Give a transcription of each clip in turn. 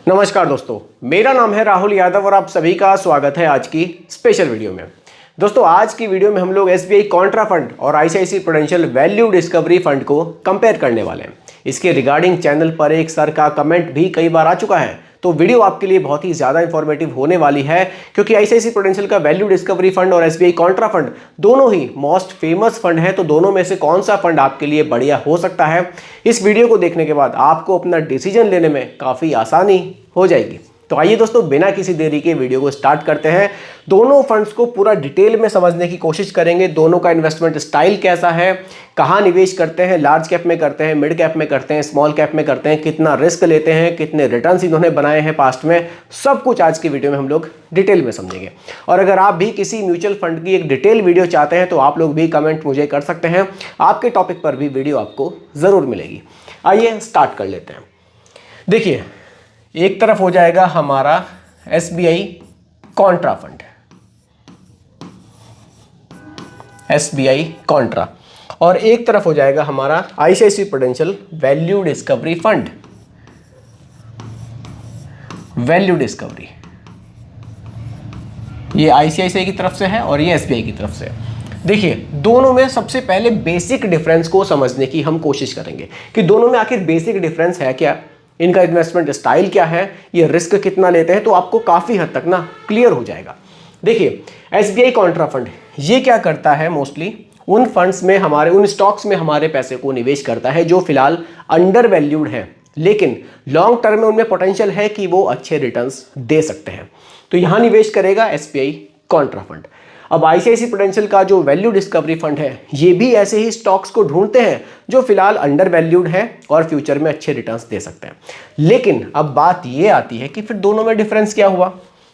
नमस्कार दोस्तों, मेरा नाम है राहुल यादव और आप सभी का स्वागत है आज की स्पेशल वीडियो में। दोस्तों आज की वीडियो में हम लोग एसबीआई कॉन्ट्रा फंड और ICICI prudential value discovery fund को कंपेयर करने वाले हैं। इसके रिगार्डिंग चैनल पर एक सर का कमेंट भी कई बार आ चुका है, तो वीडियो आपके लिए बहुत ही ज़्यादा इंफॉर्मेटिव होने वाली है, क्योंकि आईसीआईसीआई प्रूडेंशियल का वैल्यू डिस्कवरी फंड और एसबीआई कॉन्ट्रा फंड दोनों ही मोस्ट फेमस फंड है। तो दोनों में से कौन सा फंड आपके लिए बढ़िया हो सकता है, इस वीडियो को देखने के बाद आपको अपना डिसीजन लेने में काफ़ी आसानी हो जाएगी। तो आइए दोस्तों, बिना किसी देरी के वीडियो को स्टार्ट करते हैं। दोनों फंड्स को पूरा डिटेल में समझने की कोशिश करेंगे। दोनों का इन्वेस्टमेंट स्टाइल कैसा है, कहाँ निवेश करते हैं, लार्ज कैप में करते हैं, मिड कैप में करते हैं, स्मॉल कैप में करते हैं, कितना रिस्क लेते हैं, कितने रिटर्न्स इन्होंने बनाए हैं पास्ट में, सब कुछ आज की वीडियो में हम लोग डिटेल में समझेंगे। और अगर आप भी किसी म्यूचुअल फंड की एक डिटेल वीडियो चाहते हैं तो आप लोग भी कमेंट मुझे कर सकते हैं, आपके टॉपिक पर भी वीडियो आपको ज़रूर मिलेगी। आइए स्टार्ट कर लेते हैं। देखिए, एक तरफ हो जाएगा हमारा SBI Contra fund, SBI Contra, और एक तरफ हो जाएगा हमारा ICICI prudential value discovery fund, value discovery. ये आईसीआईसीआई की तरफ से है और ये एसबीआई की तरफ से है। देखिए, दोनों में सबसे पहले बेसिक डिफरेंस को समझने की हम कोशिश करेंगे कि दोनों में आखिर बेसिक डिफरेंस है क्या, इनका इन्वेस्टमेंट स्टाइल क्या है, ये रिस्क कितना लेते हैं, तो आपको काफ़ी हद तक ना क्लियर हो जाएगा। देखिए, एसबीआई कॉन्ट्रा फंड ये क्या करता है, मोस्टली उन फंड्स में हमारे, उन स्टॉक्स में हमारे पैसे को निवेश करता है जो फिलहाल अंडर वैल्यूड है, लेकिन लॉन्ग टर्म में उनमें पोटेंशियल है कि वो अच्छे रिटर्न्स दे सकते हैं। तो यहाँ निवेश करेगा एसबीआई कॉन्ट्रा फंड। अब आईसीआईसीआई प्रूडेंशियल का जो वैल्यू डिस्कवरी फंड है, ये भी ऐसे ही स्टॉक्स को ढूंढते हैं जो फिलहाल अंडर वैल्यूड है और फ्यूचर में अच्छे रिटर्न्स दे सकते हैं। लेकिन अब बात ये आती है कि फिर दोनों में डिफरेंस क्या हुआ।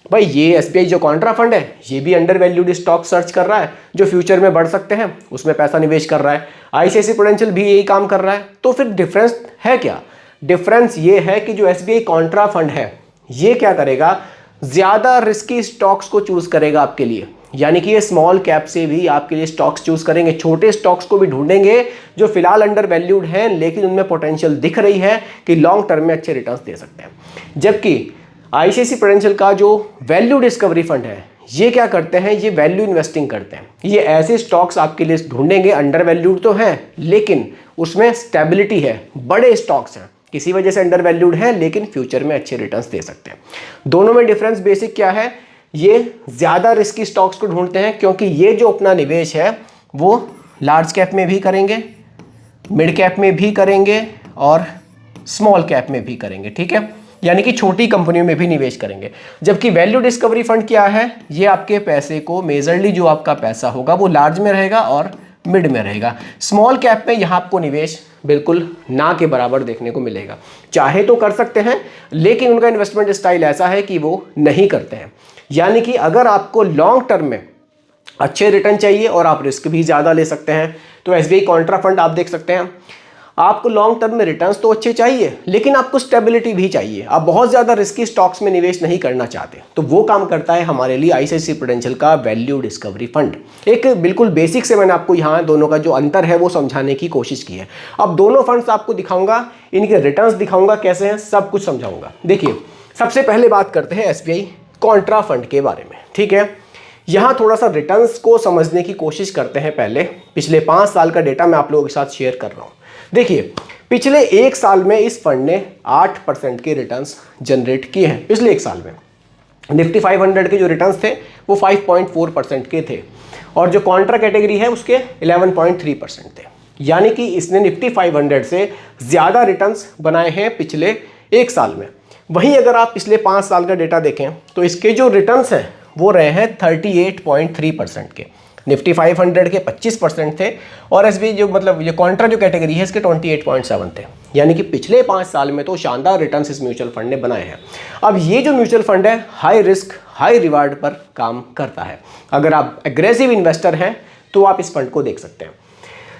भाई, ये एसबीआई जो कॉन्ट्रा फंड है, ये भी अंडर वैल्यूड स्टॉक सर्च कर रहा है जो फ्यूचर में बढ़ सकते हैं, उसमें पैसा निवेश कर रहा है। आईसीआईसीआई प्रूडेंशियल भी यही काम कर रहा है। तो फिर डिफरेंस है क्या? डिफरेंस ये है कि जो एसबीआई कॉन्ट्रा फंड है, ये क्या करेगा, ज़्यादा रिस्की स्टॉक्स को चूज करेगा आपके लिए। यानी कि ये स्मॉल कैप से भी आपके लिए स्टॉक्स चूज करेंगे, छोटे स्टॉक्स को भी ढूंढेंगे जो फिलहाल अंडर वैल्यूड हैं, लेकिन उनमें पोटेंशियल दिख रही है कि लॉन्ग टर्म में अच्छे रिटर्न्स दे सकते हैं। जबकि आईसीआईसीआई प्रूडेंशियल का जो वैल्यू डिस्कवरी फंड है, ये क्या करते हैं, ये वैल्यू इन्वेस्टिंग करते हैं। ये ऐसे स्टॉक्स आपके लिए ढूंढेंगे, अंडर वैल्यूड तो हैं लेकिन उसमें स्टेबिलिटी है, बड़े स्टॉक्स हैं, किसी वजह से अंडर वैल्यूड है लेकिन फ्यूचर में अच्छे रिटर्न्स दे सकते हैं। दोनों में डिफरेंस बेसिक क्या है, ये ज़्यादा रिस्की स्टॉक्स को ढूंढते हैं क्योंकि ये जो अपना निवेश है वो लार्ज कैप में भी करेंगे, मिड कैप में भी करेंगे और स्मॉल कैप में भी करेंगे। ठीक है, यानी कि छोटी कंपनियों में भी निवेश करेंगे। जबकि वैल्यू डिस्कवरी फंड क्या है, ये आपके पैसे को, मेजरली जो आपका पैसा होगा वो लार्ज में रहेगा और मिड में रहेगा। स्मॉल कैप में यहाँ आपको निवेश बिल्कुल ना के बराबर देखने को मिलेगा। चाहे तो कर सकते हैं, लेकिन उनका इन्वेस्टमेंट स्टाइल ऐसा है कि वो नहीं करते हैं। यानी कि अगर आपको लॉन्ग टर्म में अच्छे रिटर्न चाहिए और आप रिस्क भी ज़्यादा ले सकते हैं, तो एसबीआई कॉन्ट्रा फंड आप देख सकते हैं। आपको लॉन्ग टर्म में रिटर्न्स तो अच्छे चाहिए, लेकिन आपको स्टेबिलिटी भी चाहिए। आप बहुत ज़्यादा रिस्की स्टॉक्स में निवेश नहीं करना चाहते, तो वो काम करता है हमारे लिए आईसीआईसीआई प्रूडेंशियल का वैल्यू डिस्कवरी फंड। एक बिल्कुल बेसिक से मैंने आपको यहाँ दोनों का जो अंतर है वो समझाने की कोशिश की है। अब दोनों फंड्स आपको दिखाऊंगा, इनके रिटर्न्स दिखाऊंगा कैसे हैं, सब कुछ समझाऊंगा। देखिए, सबसे पहले बात करते हैं एसबीआई कॉन्ट्रा फंड के बारे में। ठीक है, यहाँ थोड़ा सा रिटर्न्स को समझने की कोशिश करते हैं। पहले पिछले 5 साल का डेटा मैं आप लोगों के साथ शेयर कर रहा हूँ। देखिए, पिछले 1 साल में इस फंड ने 8% के रिटर्न्स जनरेट किए हैं। पिछले 1 साल में निफ्टी 500 के जो रिटर्न्स थे वो 5.4% के थे, और जो कॉन्ट्रा कैटेगरी है उसके 11.3% थे। यानी कि इसने निफ्टी 500 से ज़्यादा रिटर्न्स बनाए हैं पिछले 1 साल में। वहीं अगर आप पिछले 5 साल का डेटा देखें तो इसके जो रिटर्न्स हैं वो रहे हैं 38.3% के। निफ्टी 500 के 25% थे और एसबीआई जो, मतलब ये कॉन्ट्रा जो कैटेगरी है, इसके 28.7 थे। यानी कि पिछले 5 साल में तो शानदार रिटर्न्स इस म्यूचुअल फंड ने बनाए हैं। अब ये जो म्यूचुअल फंड है, हाई रिस्क हाई रिवार्ड पर काम करता है। अगर आप एग्रेसिव इन्वेस्टर हैं तो आप इस फंड को देख सकते हैं।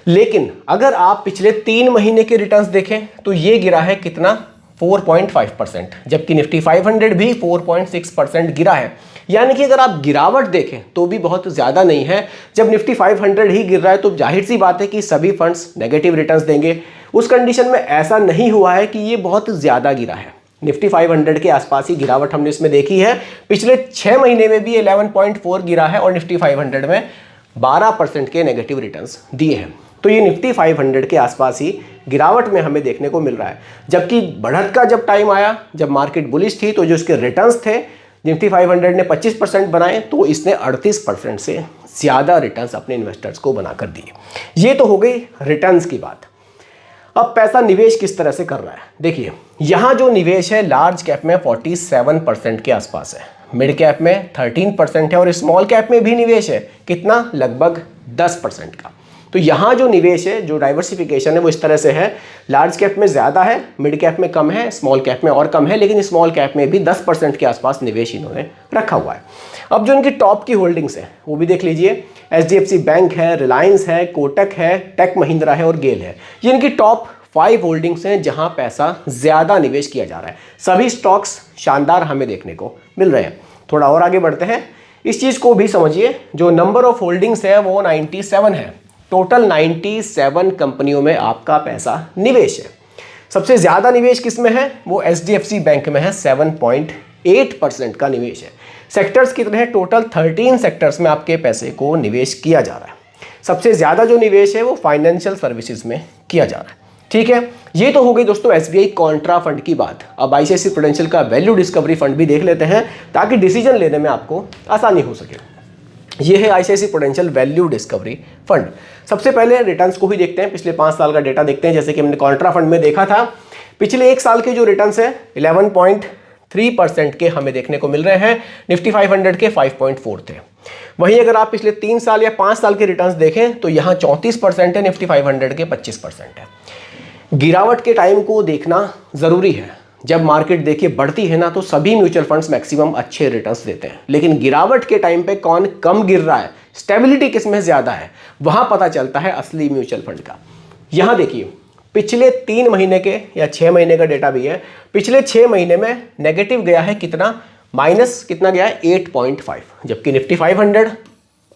लेकिन अगर आप पिछले 3 महीने के रिटर्न्स देखें तो ये गिरा है कितना, 4.5%, जबकि निफ्टी 500 भी 4.6% गिरा है। यानी कि अगर आप गिरावट देखें तो भी बहुत ज़्यादा नहीं है। जब निफ्टी 500 ही गिर रहा है तो जाहिर सी बात है कि सभी फंड्स नेगेटिव रिटर्न्स देंगे। उस कंडीशन में ऐसा नहीं हुआ है कि ये बहुत ज़्यादा गिरा है, निफ्टी 500 के आसपास ही गिरावट हमने इसमें देखी है। पिछले 6 महीने में भी 11.4 गिरा है और निफ्टी 500 में 12% के नेगेटिव रिटर्न्स दिए हैं। तो ये निफ्टी 500 के आसपास ही गिरावट में हमें देखने को मिल रहा है। जबकि बढ़त का जब टाइम आया, जब मार्केट बुलिश थी, तो जो इसके रिटर्न्स थे निफ्टी 500 ने 25% बनाए, तो इसने 38% से ज़्यादा रिटर्न्स अपने इन्वेस्टर्स को बनाकर दिए। ये तो हो गई रिटर्न्स की बात। अब पैसा निवेश किस तरह से कर रहा है, देखिए यहाँ जो निवेश है लार्ज कैप में 47% के आसपास है, मिड कैप में 13% है और स्मॉल कैप में भी निवेश है, कितना, लगभग 10% का। तो यहाँ जो निवेश है, जो डाइवर्सिफिकेशन है वो इस तरह से है, लार्ज कैप में ज़्यादा है, मिड कैप में कम है, स्मॉल कैप में और कम है, लेकिन स्मॉल कैप में भी 10% के आसपास निवेश इन्होंने रखा हुआ है। अब जो इनकी टॉप की होल्डिंग्स है वो भी देख लीजिए, HDFC बैंक है, रिलायंस है, कोटक है, टेक महिंद्रा है और गेल है। ये इनकी टॉप 5 होल्डिंग्स हैं जहां पैसा ज़्यादा निवेश किया जा रहा है। सभी स्टॉक्स शानदार हमें देखने को मिल रहे हैं। थोड़ा और आगे बढ़ते हैं, इस चीज़ को भी समझिए। जो नंबर ऑफ होल्डिंग्स है वो 97 है, टोटल 97 कंपनियों में आपका पैसा निवेश है। सबसे ज़्यादा निवेश किस में है, वो HDFC बैंक में है, 7.8% का निवेश है। सेक्टर्स कितने हैं, टोटल 13 सेक्टर्स में आपके पैसे को निवेश किया जा रहा है। सबसे ज़्यादा जो निवेश है वो फाइनेंशियल सर्विसेज में किया जा रहा है। ठीक है, ये तो हो गई दोस्तों SBI कॉन्ट्रा फंड की बात। अब ICICI प्रूडेंशियल का वैल्यू डिस्कवरी फंड भी देख लेते हैं ताकि डिसीजन लेने में आपको आसानी हो सके। ये है ICICI prudential value discovery fund. सबसे पहले रिटर्न्स को ही देखते हैं, पिछले 5 साल का डेटा देखते हैं। जैसे कि हमने कॉन्ट्रा फंड में देखा था, पिछले 1 साल के जो रिटर्न्स है 11.3% के हमें देखने को मिल रहे हैं, निफ्टी 500 के 5.4 थे। वहीं अगर आप पिछले 3 साल या 5 साल के रिटर्न्स देखें तो यहाँ 34% है, निफ्टी 500 के 25% है। गिरावट के टाइम को देखना ज़रूरी है। जब मार्केट देखिए बढ़ती है ना, तो सभी म्यूचुअल फंड्स मैक्सिमम अच्छे रिटर्न्स देते हैं, लेकिन गिरावट के टाइम पे कौन कम गिर रहा है, स्टेबिलिटी किस में ज़्यादा है, वहाँ पता चलता है असली म्यूचुअल फंड का। यहाँ देखिए पिछले 3 महीने के या 6 महीने का डेटा भी है। पिछले 6 महीने में नेगेटिव गया है कितना, माइनस कितना गया है, 8.5, जबकि निफ्टी 500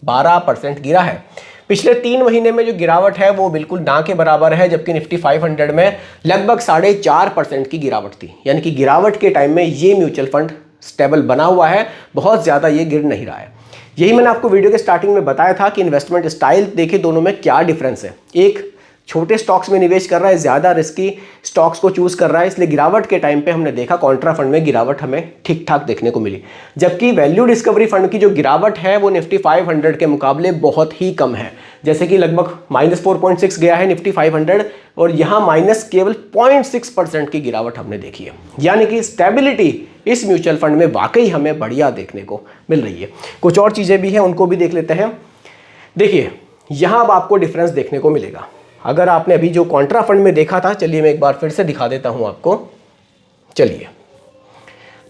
12% गिरा है। पिछले 3 महीने में जो गिरावट है वो बिल्कुल ना के बराबर है, जबकि निफ्टी 500 में लगभग 4.5% की गिरावट थी। यानी कि गिरावट के टाइम में ये म्यूचुअल फंड स्टेबल बना हुआ है, बहुत ज़्यादा ये गिर नहीं रहा है। यही मैंने आपको वीडियो के स्टार्टिंग में बताया था कि इन्वेस्टमेंट स्टाइल देखिए दोनों में क्या डिफरेंस है। एक छोटे स्टॉक्स में निवेश कर रहा है, ज़्यादा रिस्की स्टॉक्स को चूज़ कर रहा है, इसलिए गिरावट के टाइम पे हमने देखा कॉन्ट्रा फंड में गिरावट हमें ठीक ठाक देखने को मिली। जबकि वैल्यू डिस्कवरी फंड की जो गिरावट है वो निफ्टी 500 के मुकाबले बहुत ही कम है। जैसे कि लगभग -4.6 गया है निफ्टी 500 और यहाँ माइनस केवल 0.6% की गिरावट हमने देखी है। यानी कि स्टेबिलिटी इस म्यूचुअल फंड में वाकई हमें बढ़िया देखने को मिल रही है। कुछ और चीज़ें भी हैं, उनको भी देख लेते हैं। देखिए यहाँ अब आपको डिफरेंस देखने को मिलेगा। अगर आपने अभी जो कॉन्ट्रा फंड में देखा था, चलिए मैं एक बार फिर से दिखा देता हूँ आपको। चलिए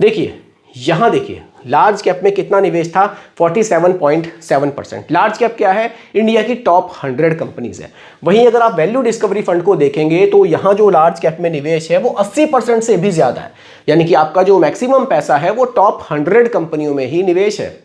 देखिए, यहाँ देखिए लार्ज कैप में कितना निवेश था, 47.7%। लार्ज कैप क्या है, इंडिया की टॉप 100 कंपनीज है। वहीं अगर आप वैल्यू डिस्कवरी फंड को देखेंगे तो यहाँ जो लार्ज कैप में निवेश है वो 80% से भी ज़्यादा है। यानी कि आपका जो मैक्सिमम पैसा है वो टॉप 100 कंपनियों में ही निवेश है।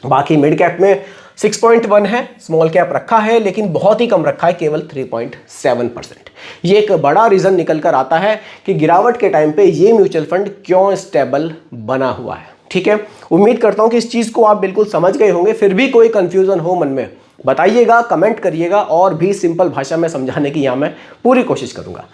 बाकी मिड कैप में 6.1 है, स्मॉल कैप रखा है लेकिन बहुत ही कम रखा है, केवल 3.7%। ये एक बड़ा रीज़न निकल कर आता है कि गिरावट के टाइम पे ये म्यूचुअल फंड क्यों स्टेबल बना हुआ है। ठीक है, उम्मीद करता हूँ कि इस चीज़ को आप बिल्कुल समझ गए होंगे। फिर भी कोई कन्फ्यूज़न हो मन में बताइएगा, कमेंट करिएगा और भी सिंपल भाषा में समझाने की यहाँ मैं पूरी कोशिश करूँगा।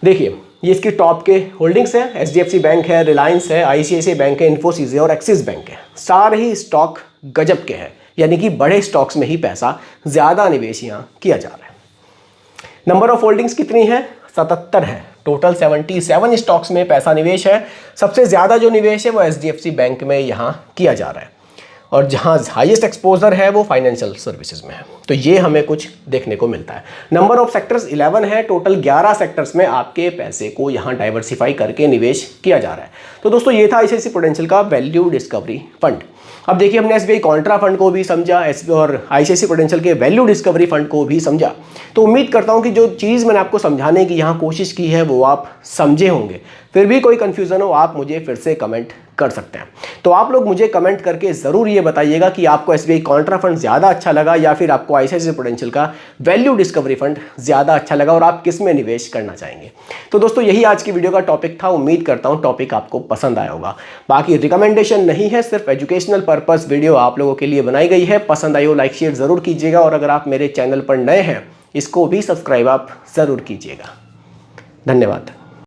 देखिए ये इसकी टॉप के होल्डिंग्स हैं, HDFC बैंक है, रिलायंस है, ICICI बैंक है, इन्फोसिस है और एक्सिस बैंक है। सारे ही स्टॉक गजब के हैं, यानी कि बड़े स्टॉक्स में ही पैसा ज़्यादा निवेश यहाँ किया जा रहा है। नंबर ऑफ होल्डिंग्स कितनी है, 77 है। टोटल 77 स्टॉक्स में पैसा निवेश है। सबसे ज़्यादा जो निवेश है वो HDFC बैंक में यहाँ किया जा रहा है और जहाँ हाईएस्ट एक्सपोजर है वो फाइनेंशियल सर्विसेज में है। तो ये हमें कुछ देखने को मिलता है। नंबर ऑफ सेक्टर्स 11 है, टोटल 11 सेक्टर्स में आपके पैसे को यहाँ डाइवर्सिफाई करके निवेश किया जा रहा है। तो दोस्तों ये था ICICI प्रूडेंशियल का वैल्यू डिस्कवरी फंड। अब देखिए हमने SBI कॉन्ट्रा फंड को भी समझा और ICICI प्रूडेंशियल के वैल्यू डिस्कवरी फंड को भी समझा। तो उम्मीद करता हूँ कि जो चीज़ मैंने आपको समझाने की यहाँ कोशिश की है वो आप समझे होंगे। फिर भी कोई कन्फ्यूज़न हो आप मुझे फिर से कमेंट कर सकते हैं। तो आप लोग मुझे कमेंट करके ज़रूर ये बताइएगा कि आपको एसबीआई कॉन्ट्रा फंड ज़्यादा अच्छा लगा या फिर आपको आईसीआईसीआई प्रूडेंशियल का वैल्यू डिस्कवरी फंड ज़्यादा अच्छा लगा और आप किस में निवेश करना चाहेंगे। तो दोस्तों यही आज की वीडियो का टॉपिक था। उम्मीद करता हूँ टॉपिक आपको पसंद आया होगा। बाकी रिकमेंडेशन नहीं है, सिर्फ एजुकेशनल पर्पस वीडियो आप लोगों के लिए बनाई गई है। पसंद आई हो लाइक शेयर ज़रूर कीजिएगा और अगर आप मेरे चैनल पर नए हैं इसको भी सब्सक्राइब आप ज़रूर कीजिएगा। धन्यवाद।